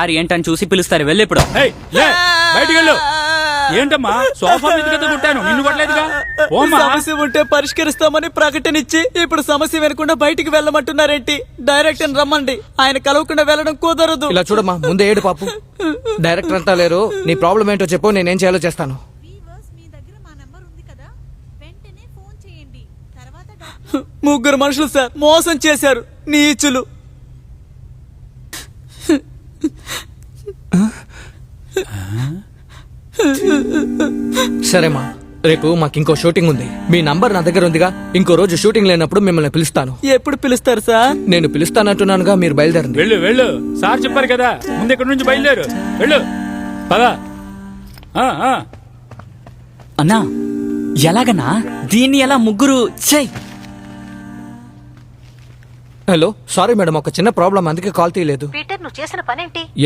ఆరు ఏంటని చూసి పిలుస్తారు వెళ్ళి ఇప్పుడు. ఏయ్, లే, బయటికి వెళ్ళు. ఏంటమ్మా సోఫా మీద కదా కొట్టాను, నిన్ను కొట్టలేదుగా. ఓమ్మా. సమస్య ఉంటే పరిష్కరిస్తామని ప్రకటన ఇచ్చి ఇప్పుడు సమస్య వినకుండా బయటికి వెళ్ళమంటున్నారేంటి? డైరెక్టర్ రమ్మండి, ఆయన కలవకుండా వెళ్ళడం కుదరదు. ఇలా చూడమ్మా, ముందే ఏడు పాపు. డైరెక్టర్ అంతా లేరు, నీ ప్రాబ్లం ఏంటో చెప్పు, నేనేం చేయాలో చేస్తాను. మీ దగ్గర మా నంబర్ ఉంది కదా, వెంటనే ఫోన్ చేయండి. తర్వాత ముగ్గురు మనుషులు సార్ మోసం చేశారు, నీచులు. సరేమ్మా, రేపు మాకు ఇంకో షూటింగ్ ఉంది. మీ నంబర్ నా దగ్గర ఉందిగా, ఇంకో రోజు షూటింగ్ లేనప్పుడు మిమ్మల్ని పిలుస్తాను. ఎప్పుడు పిలుస్తారు సార్? నేను పిలుస్తానంటున్నానుగా, మీరు బయలుదేరండి. వెళ్ళు వెళ్ళు, సార్ చెప్పారు కదా, ముందు ఇక్కడ నుంచి బయలుదేరు. వెళ్ళు పదా. అన్నా ఎలాగన్నా దీన్ని ఎలా ముగ్గురు చెయ్. హలో, సారీ మేడం, ఒక చిన్న ప్రాబ్లం, అందుకే కాల్ తీయలేదు. పీటర్, నువ్వు చేసిన పనేంటి?